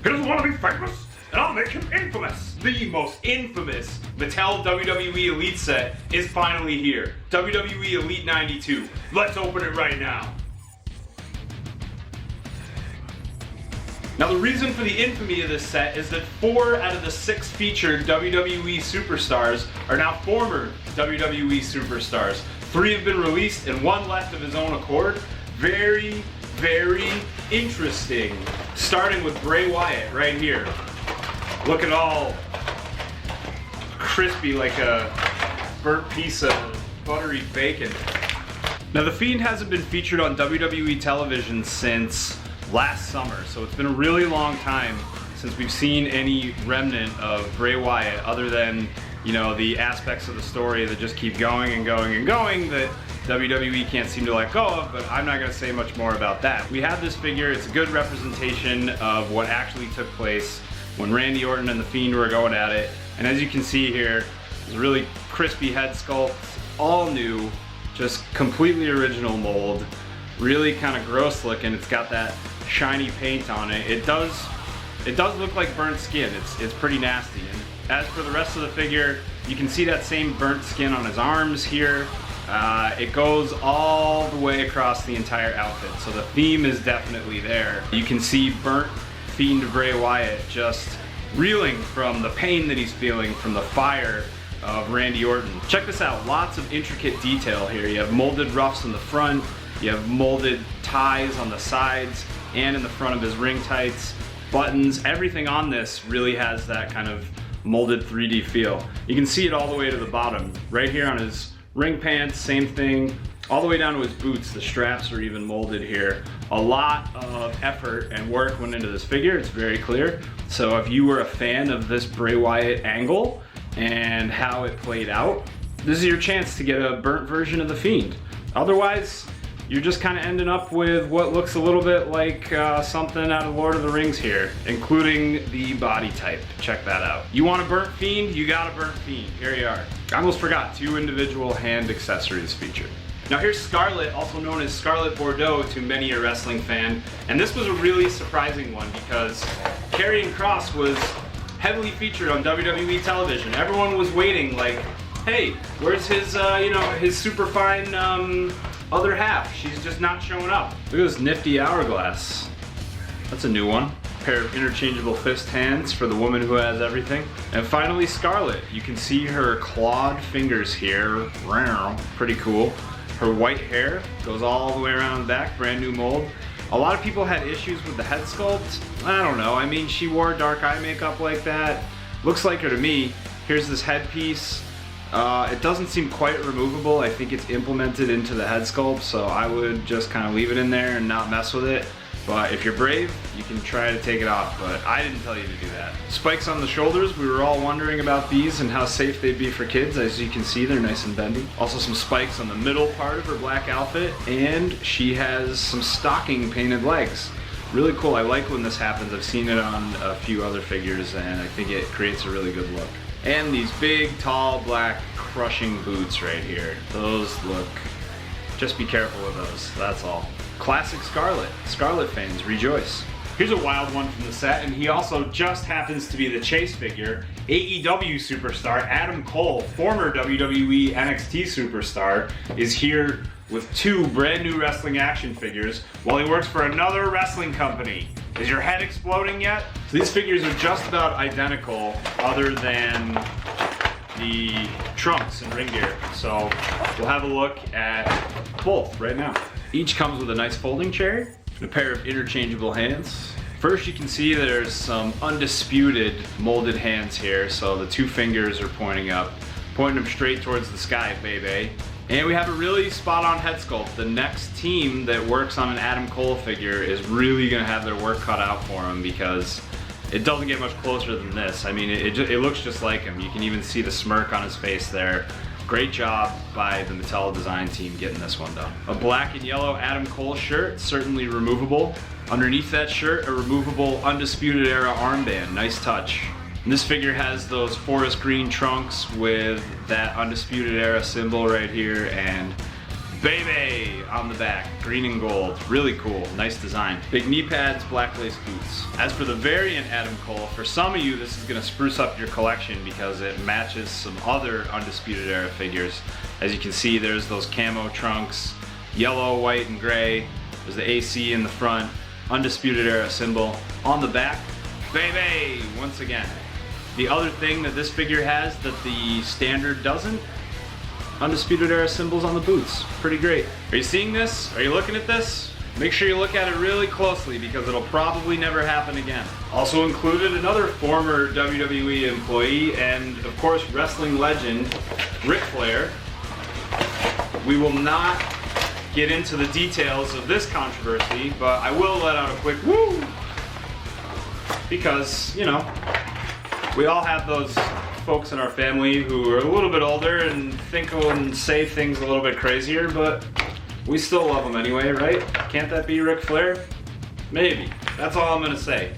He doesn't want to be famous, and I'll make him infamous. The most infamous Mattel WWE Elite set is finally here. WWE Elite 92. Let's open it right now. Now the reason for the infamy of this set is that 4 out of the 6 featured WWE superstars are now former WWE superstars. 3 have been released and 1 left of his own accord. Very, very interesting. Starting with Bray Wyatt right here. Look at all crispy like a burnt piece of buttery bacon. Now the Fiend hasn't been featured on WWE television since last summer, so it's been a really long time since we've seen any remnant of Bray Wyatt other than, you know, the aspects of the story that just keep going and going and going that WWE can't seem to let go of, but I'm not going to say much more about that. We have this figure. It's a good representation of what actually took place when Randy Orton and the Fiend were going at it, and as you can see here, it's a really crispy head sculpt, all new, just completely original mold, really kind of gross looking. It's got that shiny paint on it. It does look like burnt skin. It's pretty nasty. And as for the rest of the figure, you can see that same burnt skin on his arms here. It goes all the way across the entire outfit, so the theme is definitely there. You can see burnt Fiend Bray Wyatt just reeling from the pain that he's feeling from the fire of Randy Orton. Check this out, lots of intricate detail here. You have molded ruffs in the front, you have molded ties on the sides and in the front of his ring tights, buttons, everything on this really has that kind of molded 3D feel. You can see it all the way to the bottom. Right here on his ring pants, same thing. All the way down to his boots, the straps are even molded here. A lot of effort and work went into this figure, it's very clear. So if you were a fan of this Bray Wyatt angle and how it played out, this is your chance to get a burnt version of the Fiend. Otherwise, you're just kind of ending up with what looks a little bit like something out of Lord of the Rings here, including the body type. Check that out. You want a burnt Fiend? You got a burnt Fiend. Here you are. I almost forgot, 2 individual hand accessories featured. Now here's Scarlet, also known as Scarlet Bordeaux to many a wrestling fan, and this was a really surprising one because Karrion Kross was heavily featured on WWE television. Everyone was waiting like, hey, where's his, his super fine other half? She's just not showing up. Look at this nifty hourglass. That's a new one. A pair of interchangeable fist hands for the woman who has everything. And finally Scarlet. You can see her clawed fingers here. Pretty cool. Her white hair goes all the way around the back, brand new mold. A lot of people had issues with the head sculpt. I don't know, I mean, she wore dark eye makeup like that. Looks like her to me. Here's this headpiece. It doesn't seem quite removable. I think it's implemented into the head sculpt, so I would just kind of leave it in there and not mess with it. But if you're brave, you can try to take it off, but I didn't tell you to do that. Spikes on the shoulders, we were all wondering about these and how safe they'd be for kids. As you can see, they're nice and bendy. Also some spikes on the middle part of her black outfit, and she has some stocking painted legs. Really cool, I like when this happens. I've seen it on a few other figures, and I think it creates a really good look. And these big, tall, black, crushing boots right here. Those look, just be careful with those, that's all. Classic Scarlet. Scarlet fans, rejoice. Here's a wild one from the set, and he also just happens to be the chase figure. AEW superstar Adam Cole, former WWE NXT superstar, is here with 2 brand new wrestling action figures while he works for another wrestling company. Is your head exploding yet? So these figures are just about identical other than the trunks and ring gear. So we'll have a look at both right now. Each comes with a nice folding chair and a pair of interchangeable hands. First you can see there's some undisputed molded hands here, so the 2 fingers are pointing up, pointing them straight towards the sky, baby. And we have a really spot-on head sculpt. The next team that works on an Adam Cole figure is really gonna have their work cut out for them because it doesn't get much closer than this. I mean, it looks just like him. You can even see the smirk on his face there. Great job by the Mattel design team getting this one done. A black and yellow Adam Cole shirt, certainly removable. Underneath that shirt, a removable Undisputed Era armband. Nice touch. And this figure has those forest green trunks with that Undisputed Era symbol right here and Baby on the back, green and gold, really cool, nice design. Big knee pads, black lace boots. As for the variant Adam Cole, for some of you this is gonna spruce up your collection because it matches some other Undisputed Era figures. As you can see, there's those camo trunks, yellow, white, and gray. There's the AC in the front, Undisputed Era symbol. On the back, baby, once again. The other thing that this figure has that the standard doesn't, Undisputed Era symbols on the boots. Pretty great. Are you seeing this? Are you looking at this? Make sure you look at it really closely because it'll probably never happen again. Also included another former WWE employee and of course wrestling legend, Ric Flair. We will not get into the details of this controversy, but I will let out a quick woo! Because, you know, we all have those folks in our family who are a little bit older and think and say things a little bit crazier, but we still love them anyway, right? Can't that be Ric Flair? Maybe. That's all I'm gonna say.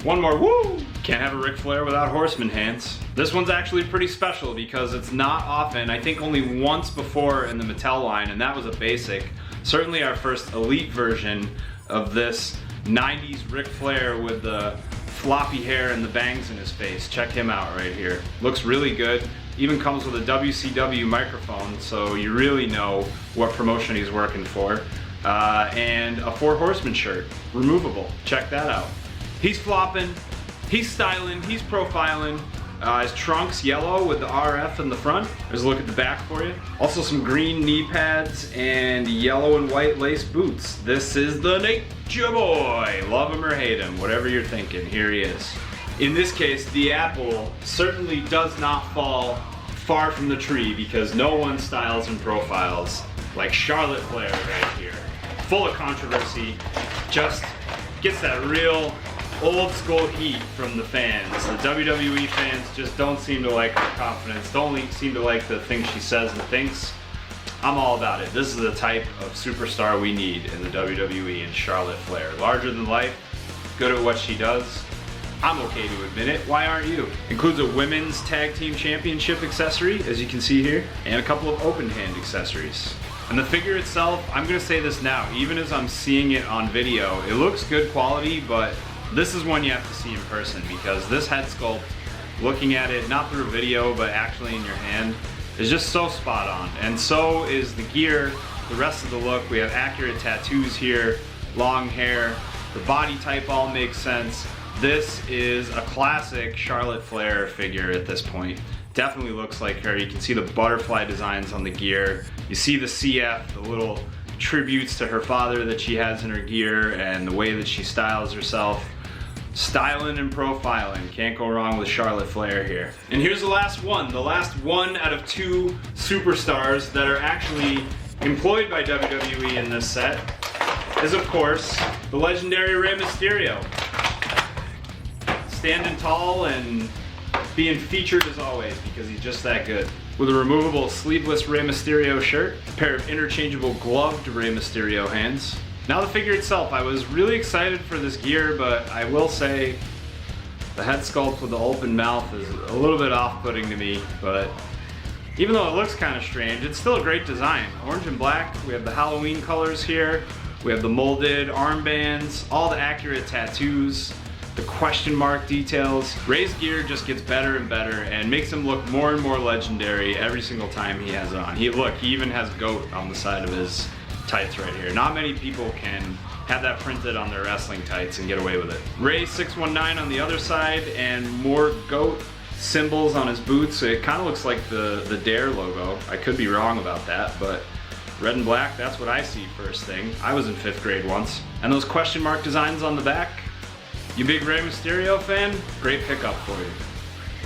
One more woo! Can't have a Ric Flair without Horseman hands. This one's actually pretty special because it's not often, I think only once before in the Mattel line, and that was a basic. Certainly our first Elite version of this 90s Ric Flair with the floppy hair and the bangs in his face. Check him out right here. Looks really good. Even comes with a WCW microphone, so you really know what promotion he's working for. And a Four Horsemen shirt, removable. Check that out. He's flopping, he's styling, he's profiling. His trunk's yellow with the RF in the front. There's a look at the back for you. Also some green knee pads and yellow and white lace boots. This is the Nature Boy. Love him or hate him, whatever you're thinking, here he is. In this case, the apple certainly does not fall far from the tree because no one styles and profiles like Charlotte Flair right here. Full of controversy, just gets that real old school heat from the fans. The WWE fans just don't seem to like her confidence, don't seem to like the things she says and thinks. I'm all about it. This is the type of superstar we need in the WWE and Charlotte Flair. Larger than life, good at what she does. I'm okay to admit it, why aren't you? Includes a women's tag team championship accessory, as you can see here, and a couple of open hand accessories. And the figure itself, I'm gonna say this now, even as I'm seeing it on video, it looks good quality, but this is one you have to see in person because this head sculpt, looking at it not through a video but actually in your hand, is just so spot on. And so is the gear, the rest of the look. We have accurate tattoos here, long hair, the body type all makes sense. This is a classic Charlotte Flair figure at this point. Definitely looks like her. You can see the butterfly designs on the gear. You see the CF, the little tributes to her father that she has in her gear and the way that she styles herself. Styling and profiling, can't go wrong with Charlotte Flair here. And here's the last one out of two superstars that are actually employed by WWE in this set is of course the legendary Rey Mysterio. Standing tall and being featured as always because he's just that good. With a removable sleeveless Rey Mysterio shirt, a pair of interchangeable gloved Rey Mysterio hands. Now the figure itself, I was really excited for this gear, but I will say the head sculpt with the open mouth is a little bit off-putting to me, but even though it looks kind of strange, it's still a great design. Orange and black, we have the Halloween colors here, we have the molded armbands, all the accurate tattoos, the question mark details. Rey's gear just gets better and better and makes him look more and more legendary every single time he has it on. He even has goat on the side of his tights right here. Not many people can have that printed on their wrestling tights and get away with it. Ray 619 on the other side and more goat symbols on his boots. It kind of looks like the Dare logo. I could be wrong about that, but red and black, that's what I see first thing. I was in 5th grade once. And those question mark designs on the back, you big Rey Mysterio fan? Great pickup for you.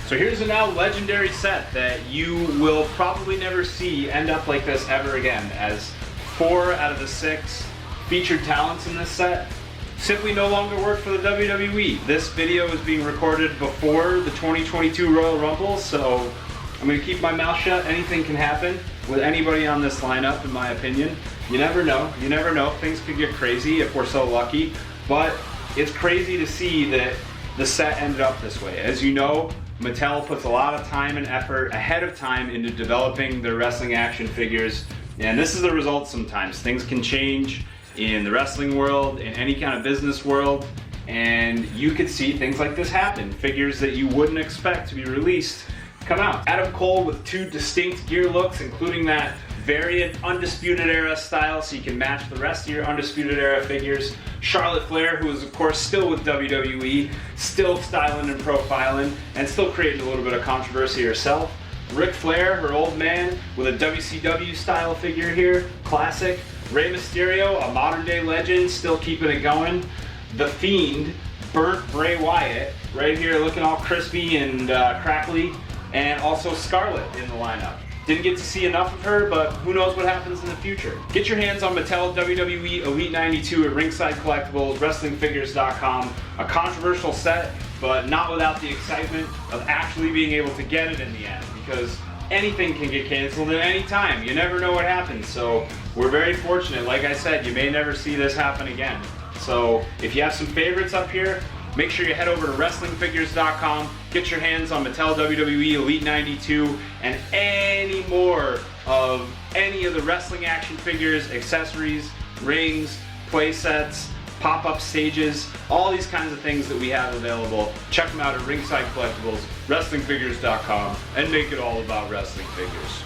So here's a now legendary set that you will probably never see end up like this ever again, as 4 out of the 6 featured talents in this set simply no longer work for the WWE. This video is being recorded before the 2022 Royal Rumble, so I'm going to keep my mouth shut. Anything can happen with anybody on this lineup, in my opinion. You never know. You never know. Things could get crazy if we're so lucky, but it's crazy to see that the set ended up this way. As you know, Mattel puts a lot of time and effort ahead of time into developing their wrestling action figures, And this is the result sometimes. Things can change in the wrestling world, in any kind of business world, and you could see things like this happen. Figures that you wouldn't expect to be released come out. Adam Cole with 2 distinct gear looks, including that variant Undisputed Era style, so you can match the rest of your Undisputed Era figures. Charlotte Flair, who is of course still with WWE, still styling and profiling, and still creating a little bit of controversy herself. Ric Flair, her old man, with a WCW style figure here, classic. Rey Mysterio, a modern day legend, still keeping it going. The Fiend, burnt Bray Wyatt, right here looking all crispy and crackly. And also Scarlet in the lineup. Didn't get to see enough of her, but who knows what happens in the future. Get your hands on Mattel WWE Elite 92 at Ringside Collectibles, WrestlingFigures.com. A controversial set, but not without the excitement of actually being able to get it in the end, because anything can get canceled at any time. You never know what happens, so we're very fortunate. Like I said, you may never see this happen again. So if you have some favorites up here, make sure you head over to WrestlingFigures.com, get your hands on Mattel WWE Elite 92, and any more of any of the wrestling action figures, accessories, rings, play sets, pop-up stages, all these kinds of things that we have available. Check them out at Ringside Collectibles, WrestlingFigures.com, and make it all about wrestling figures.